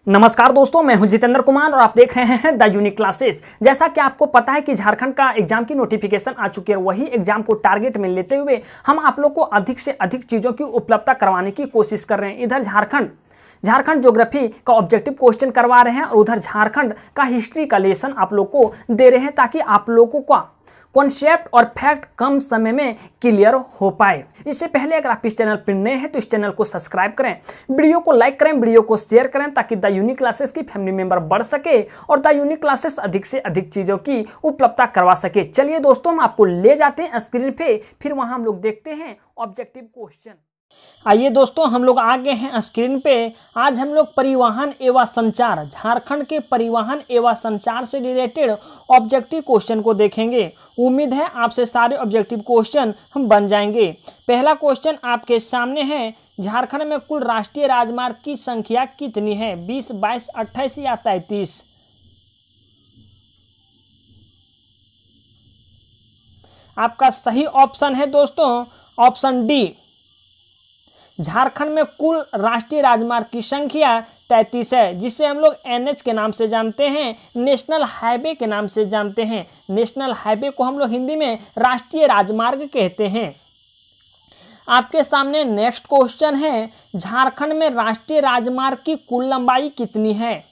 नमस्कार दोस्तों, मैं हूं जितेंद्र कुमार और आप देख रहे हैं द यूनिक क्लासेस। जैसा कि आपको पता है कि झारखंड का एग्जाम की नोटिफिकेशन आ चुकी है, वही एग्जाम को टारगेट में लेते हुए हम आप लोग को अधिक से अधिक चीज़ों की उपलब्धता करवाने की कोशिश कर रहे हैं। इधर झारखंड ज्योग्राफी का ऑब्जेक्टिव क्वेश्चन करवा रहे हैं और उधर झारखंड का हिस्ट्री का लेसन आप लोग को दे रहे हैं ताकि आप लोगों का कॉन्सेप्ट और फैक्ट कम समय में क्लियर हो पाए। इससे पहले अगर आप इस चैनल पर नए हैं तो इस चैनल को सब्सक्राइब करें, वीडियो को लाइक करें, वीडियो को शेयर करें ताकि द यूनिक क्लासेस की फैमिली मेंबर बढ़ सके और द यूनिक क्लासेस अधिक से अधिक चीज़ों की उपलब्धता करवा सके। चलिए दोस्तों, हम आपको ले जाते हैं स्क्रीन पे, फिर वहां हम लोग देखते हैं ऑब्जेक्टिव क्वेश्चन। आइए दोस्तों, हम लोग आ गए हैं स्क्रीन पे। आज हम लोग परिवहन एवं संचार, झारखंड के परिवहन एवं संचार से रिलेटेड ऑब्जेक्टिव क्वेश्चन को देखेंगे। उम्मीद है आपसे सारे ऑब्जेक्टिव क्वेश्चन हम बन जाएंगे। पहला क्वेश्चन आपके सामने है, झारखंड में कुल राष्ट्रीय राजमार्ग की संख्या कितनी है? 20, 22, 28 या 33? आपका सही ऑप्शन है दोस्तों ऑप्शन डी। झारखंड में कुल राष्ट्रीय राजमार्ग की संख्या 33 है, जिसे हम लोग एनएच के नाम से जानते हैं, नेशनल हाईवे के नाम से जानते हैं। नेशनल हाईवे को हम लोग हिंदी में राष्ट्रीय राजमार्ग कहते हैं। आपके सामने नेक्स्ट क्वेश्चन है, झारखंड में राष्ट्रीय राजमार्ग की कुल लंबाई कितनी है?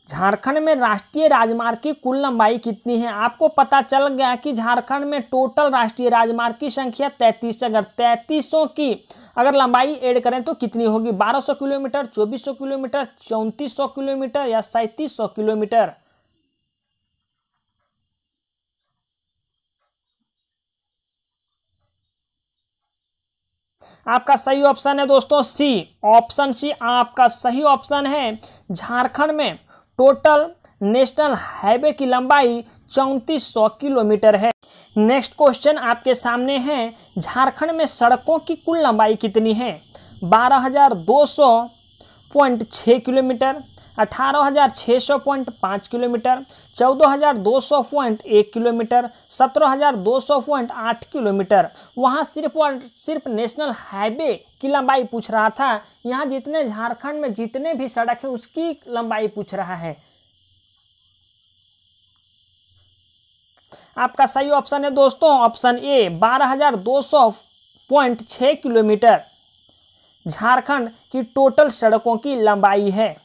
झारखंड में राष्ट्रीय राजमार्ग की कुल लंबाई कितनी है? आपको पता चल गया कि झारखंड में टोटल राष्ट्रीय राजमार्ग की संख्या 33 है। अगर 3300 की अगर लंबाई ऐड करें तो कितनी होगी? 1200 किलोमीटर, 2400 किलोमीटर, 3400 किलोमीटर या 3700 किलोमीटर? आपका सही ऑप्शन है दोस्तों सी। ऑप्शन सी आपका सही ऑप्शन है। झारखंड में टोटल नेशनल हाईवे की लंबाई 3400 किलोमीटर है। नेक्स्ट क्वेश्चन आपके सामने है, झारखंड में सड़कों की कुल लंबाई कितनी है? 12,200.6 किलोमीटर, 18,600.5 किलोमीटर, 14,200.1 किलोमीटर, 17,200.8 किलोमीटर। वहाँ सिर्फ और सिर्फ नेशनल हाईवे की लंबाई पूछ रहा था। यहाँ जितने झारखंड में जितने भी सड़क है उसकी लंबाई पूछ रहा है। आपका सही ऑप्शन है दोस्तों ऑप्शन ए, 12,200.6 किलोमीटर झारखंड की टोटल सड़कों की लंबाई है।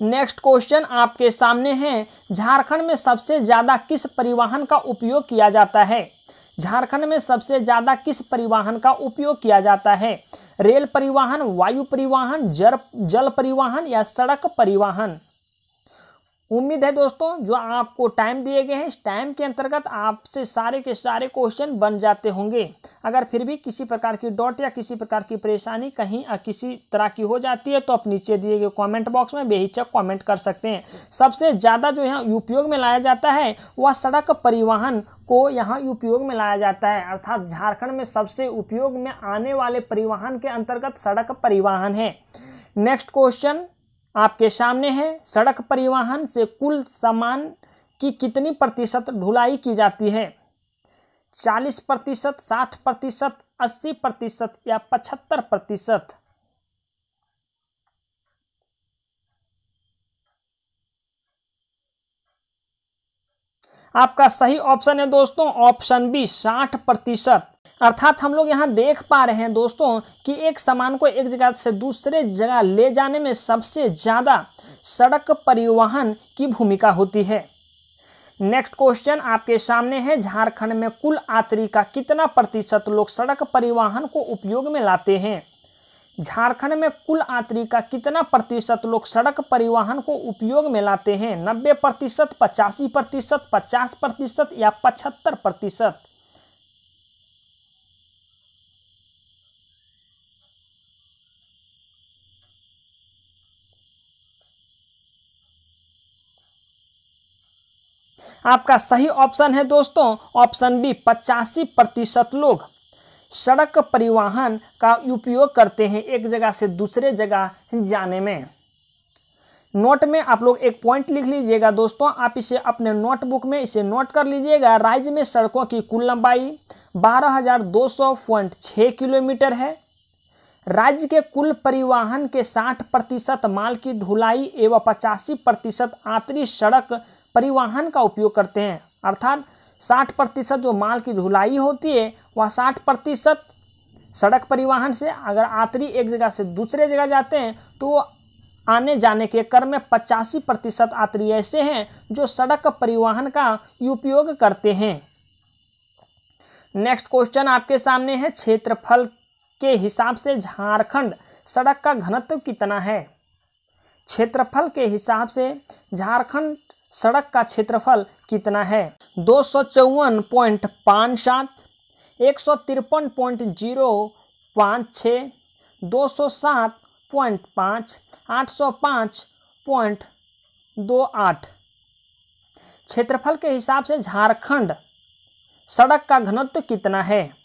नेक्स्ट क्वेश्चन आपके सामने है, झारखंड में सबसे ज़्यादा किस परिवहन का उपयोग किया जाता है? झारखंड में सबसे ज़्यादा किस परिवहन का उपयोग किया जाता है? रेल परिवहन, वायु परिवहन, जल परिवहन या सड़क परिवहन? उम्मीद है दोस्तों जो आपको टाइम दिए गए हैं इस टाइम के अंतर्गत आपसे सारे के सारे क्वेश्चन बन जाते होंगे। अगर फिर भी किसी प्रकार की डॉट या किसी प्रकार की परेशानी कहीं किसी तरह की हो जाती है तो आप नीचे दिए गए कमेंट बॉक्स में बेहिचक कमेंट कर सकते हैं। सबसे ज़्यादा जो यहाँ उपयोग में लाया जाता है वह सड़क परिवहन को यहाँ उपयोग में लाया जाता है, अर्थात झारखंड में सबसे उपयोग में आने वाले परिवहन के अंतर्गत सड़क परिवहन है। नेक्स्ट क्वेश्चन आपके सामने है, सड़क परिवहन से कुल सामान की कितनी प्रतिशत ढुलाई की जाती है? 40%, 60%, 80% या 75%? आपका सही ऑप्शन है दोस्तों ऑप्शन बी, 60%। अर्थात हम लोग यहाँ देख पा रहे हैं दोस्तों कि एक सामान को एक जगह से दूसरे जगह ले जाने में सबसे ज़्यादा सड़क परिवहन की भूमिका होती है। नेक्स्ट क्वेश्चन आपके सामने है, झारखंड में कुल यात्री का कितना प्रतिशत लोग सड़क परिवहन को उपयोग में लाते हैं? झारखंड में कुल यात्री का कितना प्रतिशत लोग सड़क परिवहन को उपयोग में लाते हैं? 90%, 85%, 50% या 75%? आपका सही ऑप्शन है दोस्तों ऑप्शन बी, 85% लोग सड़क परिवहन का उपयोग करते हैं एक जगह से दूसरे जगह जाने में। नोट में आप लोग एक पॉइंट लिख लीजिएगा दोस्तों, आप इसे अपने नोटबुक में इसे नोट कर लीजिएगा। राज्य में सड़कों की कुल लंबाई 12,200.6 किलोमीटर है। राज्य के कुल परिवहन के 60% माल की ढुलाई एवं 85% आंतरिक सड़क परिवहन का उपयोग करते हैं। अर्थात 60% जो माल की ढुलाई होती है वह 60% सड़क परिवहन से, अगर यात्री एक जगह से दूसरे जगह जाते हैं तो वो आने जाने के क्रम में 85% यात्री ऐसे हैं जो सड़क परिवहन का उपयोग करते हैं। नेक्स्ट क्वेश्चन आपके सामने है, क्षेत्रफल के हिसाब से झारखंड सड़क का घनत्व कितना है? क्षेत्रफल के हिसाब से झारखंड सड़क का क्षेत्रफल कितना है? 254.57, 153.056, 207.5, 805.28। क्षेत्रफल के हिसाब से झारखंड सड़क का घनत्व कितना है?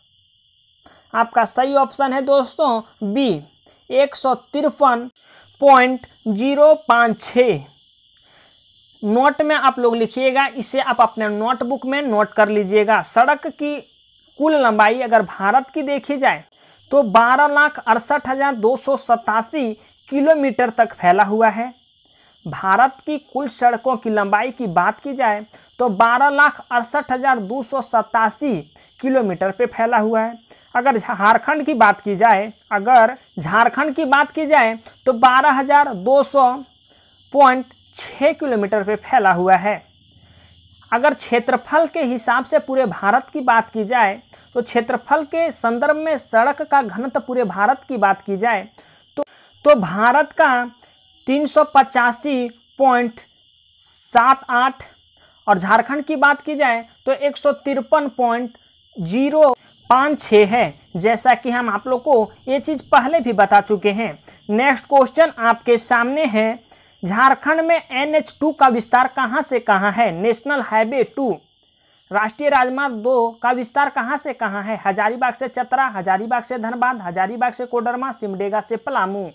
आपका सही ऑप्शन है दोस्तों बी, 153.056। नोट में आप लोग लिखिएगा, इसे आप अपने नोटबुक में नोट कर लीजिएगा। सड़क की कुल लंबाई अगर भारत की देखी जाए तो 12,68,287 किलोमीटर तक फैला हुआ है। भारत की कुल सड़कों की लंबाई की बात की जाए तो 12,68,287 किलोमीटर पे फैला हुआ है। अगर झारखंड की बात की जाए तो 12,200.6 किलोमीटर पे फैला हुआ है। अगर क्षेत्रफल के हिसाब से पूरे भारत की बात की जाए तो क्षेत्रफल के संदर्भ में सड़क का घनत्व पूरे भारत की बात की जाए तो भारत का 385.78 और झारखंड की बात की जाए तो 153.056 है। जैसा कि हम आप लोग को ये चीज़ पहले भी बता चुके हैं। नेक्स्ट क्वेश्चन आपके सामने है, झारखंड में NH2 का विस्तार कहाँ से कहाँ है? नेशनल हाईवे 2 राष्ट्रीय राजमार्ग 2 का विस्तार कहाँ से कहाँ है? हजारीबाग से चतरा, हजारीबाग से धनबाद, हजारीबाग से कोडरमा, सिमडेगा से पलामू।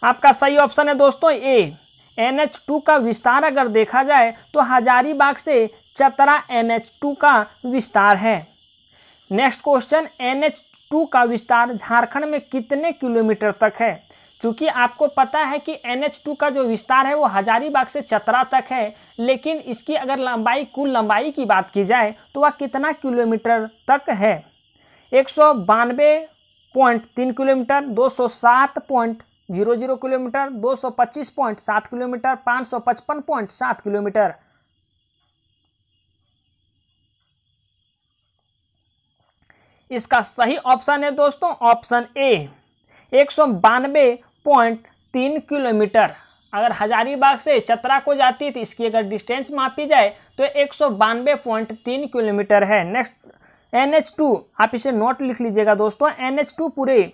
आपका सही ऑप्शन है दोस्तों ए, NH2 का विस्तार अगर देखा जाए तो हजारीबाग से चतरा NH2 का विस्तार है। नेक्स्ट क्वेश्चन, NH2 का विस्तार झारखंड में कितने किलोमीटर तक है? क्योंकि आपको पता है कि NH2 का जो विस्तार है वो हजारीबाग से चतरा तक है, लेकिन इसकी अगर कुल लंबाई की बात की जाए तो वह कितना किलोमीटर तक है? 192.3 किलोमीटर, 207.00 किलोमीटर, 225.7 किलोमीटर, 555.7 किलोमीटर। इसका सही ऑप्शन है दोस्तों ऑप्शन ए, 192.3 किलोमीटर। अगर हजारीबाग से चतरा को जाती है तो इसकी अगर डिस्टेंस मापी जाए तो 192.3 किलोमीटर है। नेक्स्ट NH2, आप इसे नोट लिख लीजिएगा दोस्तों। NH2 पूरे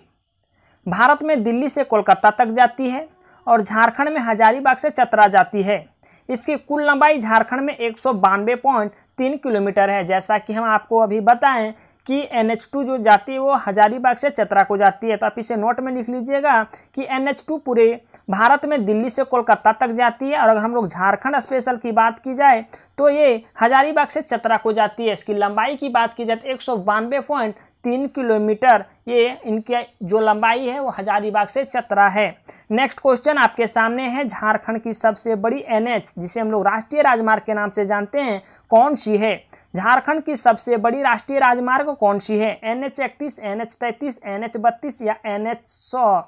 भारत में दिल्ली से कोलकाता तक जाती है और झारखंड में हजारीबाग से चतरा जाती है। इसकी कुल लंबाई झारखंड में 192.3 किलोमीटर है। जैसा कि हम आपको अभी बताएं कि NH2 जो जाती है वो हजारीबाग से चतरा को जाती है, तो आप इसे नोट में लिख लीजिएगा कि NH2 पूरे भारत में दिल्ली से कोलकाता तक जाती है। और अगर हम लोग झारखंड स्पेशल की बात की जाए तो ये हजारीबाग से चतरा को जाती है। इसकी लंबाई की बात की जाए तो 192.3 किलोमीटर ये इनकी जो लंबाई है वो हजारीबाग से चतरा है। नेक्स्ट क्वेश्चन आपके सामने है, झारखंड की सबसे बड़ी NH जिसे हम लोग राष्ट्रीय राजमार्ग के नाम से जानते हैं कौन सी है? झारखंड की सबसे बड़ी राष्ट्रीय राजमार्ग कौन सी है? NH31, NH33, NH32 या NH100?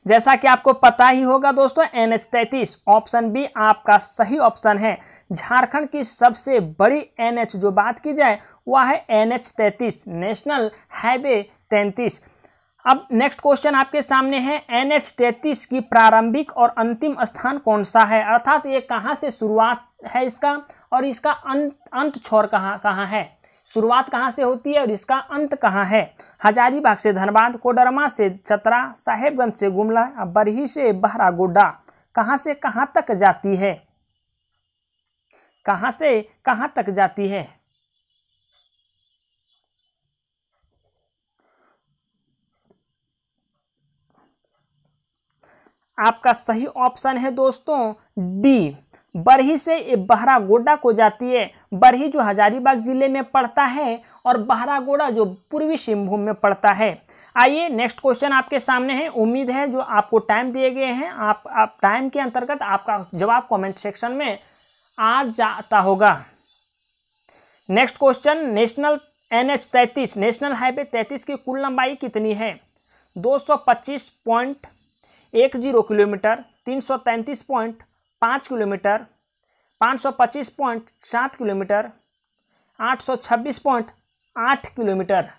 जैसा कि आपको पता ही होगा दोस्तों, NH33 ऑप्शन बी आपका सही ऑप्शन है। झारखंड की सबसे बड़ी NH जो बात की जाए वह है NH33, नेशनल हाईवे 33। अब नेक्स्ट क्वेश्चन आपके सामने है, NH33 की प्रारंभिक और अंतिम स्थान कौन सा है? अर्थात ये कहाँ से शुरुआत है इसका और इसका अंत छोर कहाँ है? शुरुआत कहाँ से होती है और इसका अंत कहाँ है? हजारीबाग से धनबाद, कोडरमा से चतरा, साहेबगंज से गुमला, बरही से बहरागोड्डा। कहाँ से कहाँ तक जाती है? कहाँ से कहाँ तक जाती है? आपका सही ऑप्शन है दोस्तों डी, बरही से बहरागोड़ा को जाती है। बरही जो हजारीबाग जिले में पड़ता है और बहरागोड़ा जो पूर्वी सिंहभूम में पड़ता है। आइए नेक्स्ट क्वेश्चन आपके सामने है। उम्मीद है जो आपको टाइम दिए गए हैं आप टाइम के अंतर्गत आपका जवाब कमेंट सेक्शन में आ जाता होगा। Next question, national NH 33 national highway 33 की कुल लंबाई कितनी है? 225.10 किलोमीटर, 333.5 किलोमीटर, 525.7 किलोमीटर, 826.8 किलोमीटर।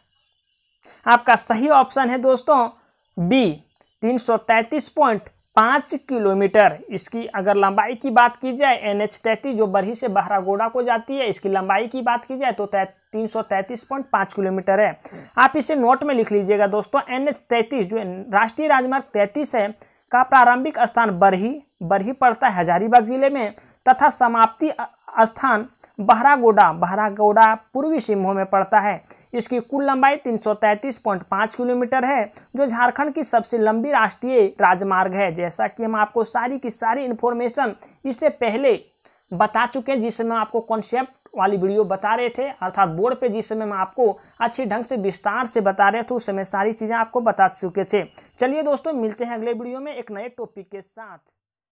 आपका सही ऑप्शन है दोस्तों बी, 333.5 किलोमीटर। इसकी अगर लंबाई की बात की जाए NH 33 जो बरही से बहरागोड़ा को जाती है, इसकी लंबाई की बात की जाए तो 333.5 किलोमीटर है। आप इसे नोट में लिख लीजिएगा दोस्तों। NH 33 जो राष्ट्रीय राजमार्ग 33 है का प्रारंभिक स्थान बरही पड़ता है हजारीबाग जिले में, तथा समाप्ति स्थान बहरागोड़ा पूर्वी सिंहभूम में पड़ता है। इसकी कुल लंबाई 333.5 किलोमीटर है, जो झारखंड की सबसे लंबी राष्ट्रीय राजमार्ग है। जैसा कि हम आपको सारी की सारी इन्फॉर्मेशन इससे पहले बता चुके हैं, जिस समय आपको कॉन्सेप्ट वाली वीडियो बता रहे थे, अर्थात बोर्ड पे जिस समय मैं आपको अच्छी ढंग से विस्तार से बता रहे थे, उस समय सारी चीज़ें आपको बता चुके थे। चलिए दोस्तों, मिलते हैं अगले वीडियो में एक नए टॉपिक के साथ।